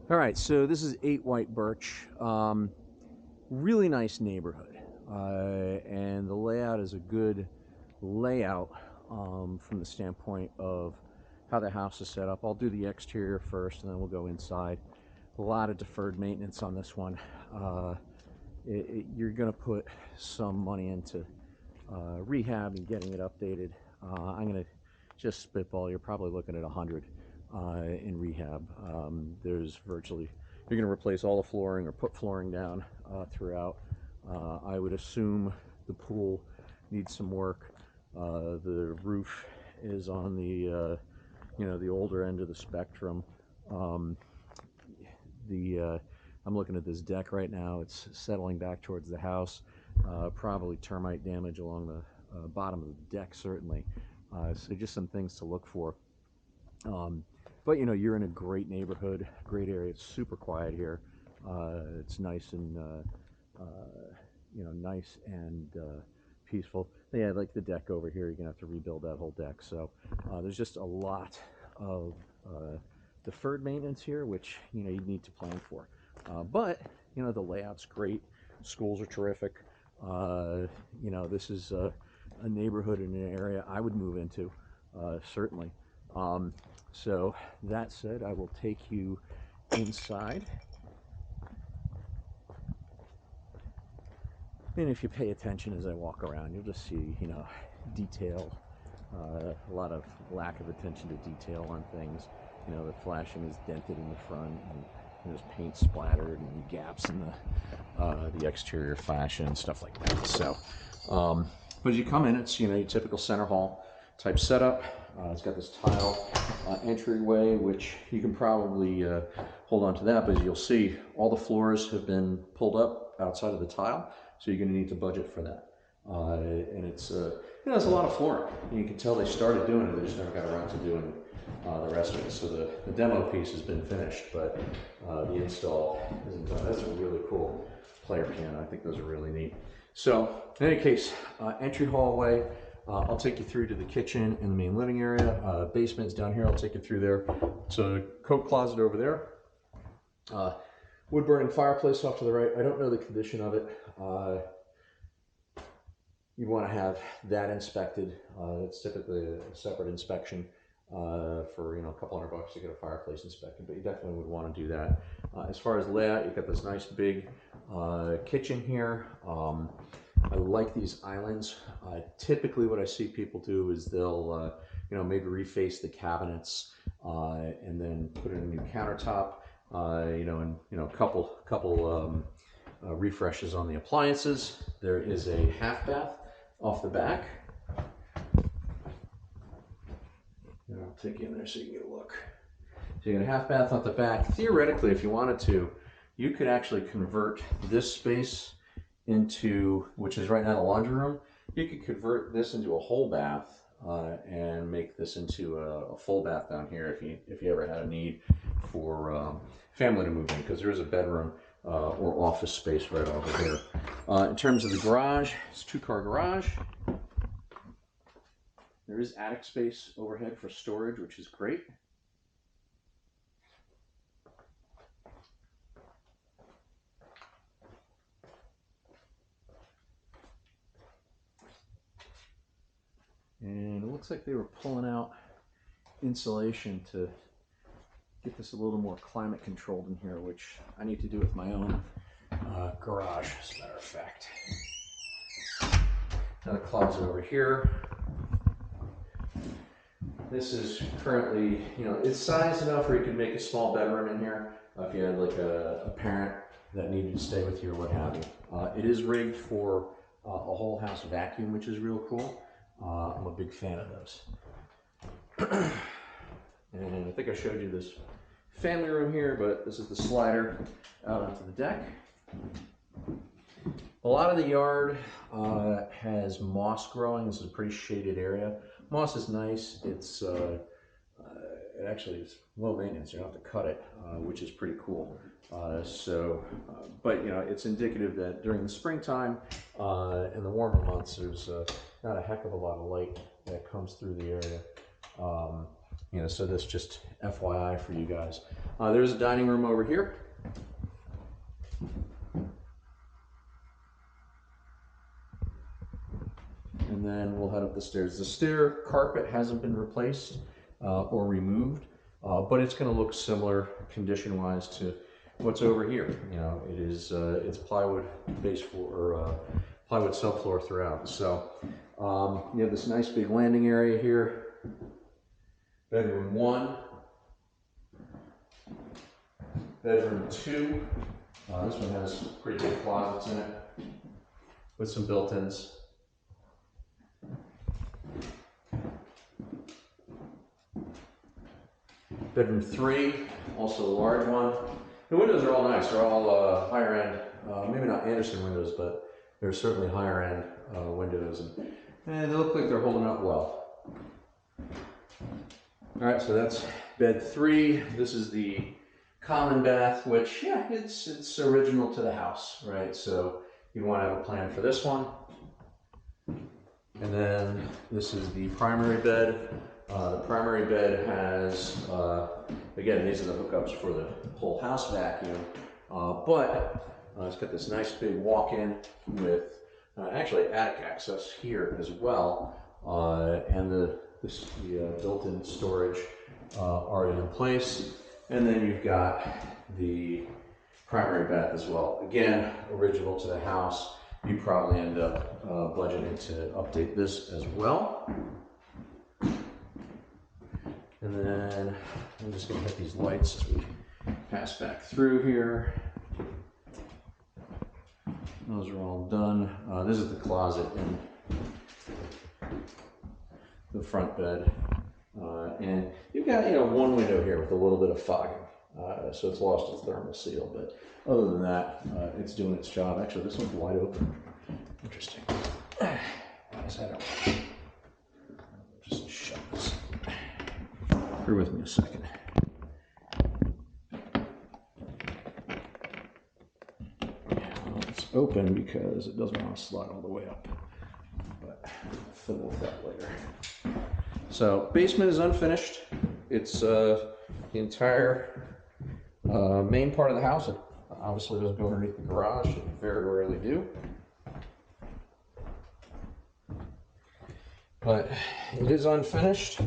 All right, so this is 8 White Birch. Really nice neighborhood. And the layout is a good layout from the standpoint of how the house is set up. I'll do the exterior first and then we'll go inside. A lot of deferred maintenance on this one. You're going to put some money into rehab and getting it updated. I'm going to just spitball. You're probably looking at 100 in rehab. There's virtually, you're going to replace all the flooring or put flooring down throughout. I would assume the pool needs some work. The roof is on the the older end of the spectrum. I'm looking at this deck right now. It's settling back towards the house. Probably termite damage along the bottom of the deck, certainly. So just some things to look for. But you're in a great neighborhood, great area. It's super quiet here. It's nice and nice and peaceful. Yeah, like the deck over here, you're gonna have to rebuild that whole deck. So there's just a lot of deferred maintenance here, which you need to plan for. But the layout's great. Schools are terrific. This is a neighborhood in an area I would move into, certainly. So that said, I will take you inside. And if you pay attention as I walk around, you'll just see, detail, a lot of lack of attention to detail on things. The flashing is dented in the front, and there's paint splattered and gaps in the exterior fascia and stuff like that. So, but as you come in, it's your typical center hall type setup. It's got this tile entryway, which you can probably hold on to that, but as you'll see, all the floors have been pulled up outside of the tile, so you're going to need to budget for that. And it's it's a lot of flooring. You can tell they started doing it, they just never got around to doing the rest of it. So the demo piece has been finished, but the install isn't done. That's a really cool player piano. I think those are really neat. So in any case, entry hallway. I'll take you through to the kitchen and the main living area. Basement's down here. I'll take you through there. It's a coat closet over there. Wood burning fireplace off to the right. I don't know the condition of it. You'd want to have that inspected. It's typically a separate inspection for a couple $100 to get a fireplace inspected, but you definitely would want to do that. As far as layout, you've got this nice big kitchen here. I like these islands. Typically what I see people do is they'll maybe reface the cabinets and then put in a new countertop, and a couple refreshes on the appliances. There is a half bath off the back. And I'll take you in there so you can get a look. So you got a half bath off the back. Theoretically, if you wanted to, you could actually convert this space into, which is right now the laundry room, you could convert this into a whole bath and make this into a full bath down here if you ever had a need for family to move in, because there is a bedroom or office space right over here. In terms of the garage, it's a 2-car garage. There is attic space overhead for storage, which is great. And it looks like they were pulling out insulation to get this a little more climate controlled in here, which I need to do with my own garage, as a matter of fact. Another closet over here. This is currently, it's sized enough where you can make a small bedroom in here if you had like a parent that needed to stay with you or what have you. It is rigged for a whole house vacuum, which is real cool. I'm a big fan of those. And I think I showed you this family room here, but this is the slider out onto the deck. A lot of the yard has moss growing. This is a pretty shaded area. Moss is nice. It's it actually is low maintenance. You don't have to cut it, which is pretty cool. But it's indicative that during the springtime and the warmer months, there's not a heck of a lot of light that comes through the area. So this just FYI for you guys. There's a dining room over here. And then we'll head up the stairs. The stair carpet hasn't been replaced or removed, but it's going to look similar condition-wise to what's over here. You know, it is it's plywood base floor, or plywood subfloor throughout. So you have this nice big landing area here. Bedroom 1, bedroom 2. This one has pretty big closets in it with some built-ins. Bedroom 3, also a large one. The windows are all nice. They're all higher end, maybe not Anderson windows, but they're certainly higher end windows, and they look like they're holding up well. All right, so that's bed 3. This is the common bath, which, yeah, it's original to the house, right? So you want to have a plan for this one. And then this is the primary bed. The primary bed has, again, these are the hookups for the whole house vacuum, but it's got this nice big walk-in with actually attic access here as well, and the built-in storage already in place. And then you've got the primary bath as well. Again, original to the house. You probably end up budgeting to update this as well. And then I'm just going to hit these lights as we pass back through here. Those are all done. This is the closet in the front bed. And you've got, you know, one window here with a little bit of fogging. So it's lost its thermal seal, but other than that, it's doing its job. Actually, this one's wide open. Interesting. Why is that open? Just shut this. Bear with me a second. Well, it's open because it doesn't want to slide all the way up, but I'll fiddle with that later. So basement is unfinished. It's the entire main part of the house. It obviously doesn't go underneath the garage. It very rarely do. But it is unfinished.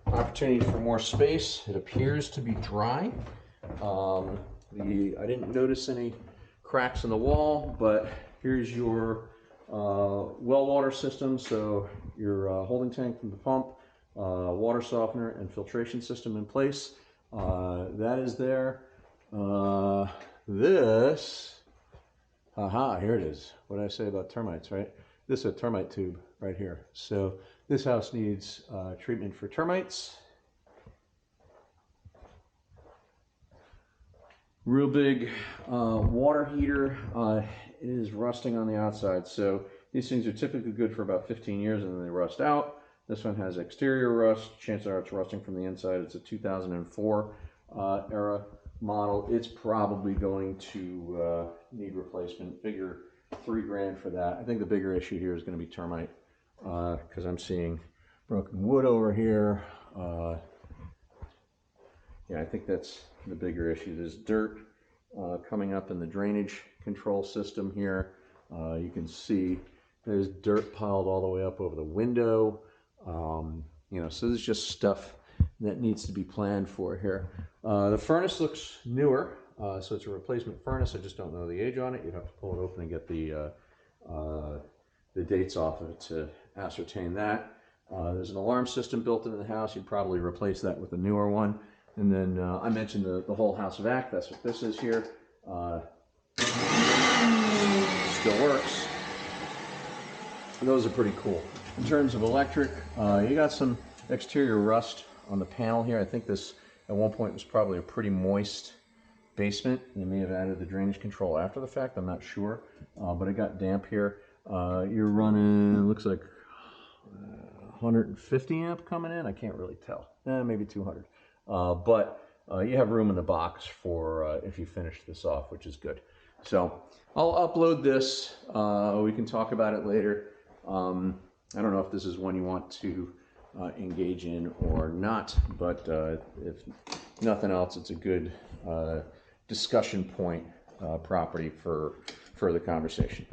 Opportunity for more space. It appears to be dry. I didn't notice any cracks in the wall, but here's your well water system. So your holding tank from the pump, water softener and filtration system in place. That is there. This, here it is. What did I say about termites, right? This is a termite tube right here. So this house needs treatment for termites. Real big water heater. It is rusting on the outside. So these things are typically good for about 15 years and then they rust out. This one has exterior rust. Chances are it's rusting from the inside. It's a 2004 era model. It's probably going to need replacement. Figure $3 grand for that. I think the bigger issue here is going to be termite because I'm seeing broken wood over here. Yeah, I think that's the bigger issue. There's dirt coming up in the drainage control system here. You can see there's dirt piled all the way up over the window. You know, so there's just stuff that needs to be planned for here. The furnace looks newer, so it's a replacement furnace. I just don't know the age on it. You'd have to pull it open and get the dates off of it to ascertain that. There's an alarm system built into the house. You'd probably replace that with a newer one. And then I mentioned the whole house vac. That's what this is here. Still works. And those are pretty cool. In terms of electric, you got some exterior rust on the panel here. I think this at one point was probably a pretty moist basement. You may have added the drainage control after the fact. I'm not sure, but it got damp here. You're running, it looks like 150 amp coming in. I can't really tell. Maybe 200. But you have room in the box for if you finish this off, which is good. So I'll upload this. We can talk about it later. I don't know if this is one you want to engage in or not. But if nothing else, it's a good discussion point property for further conversation.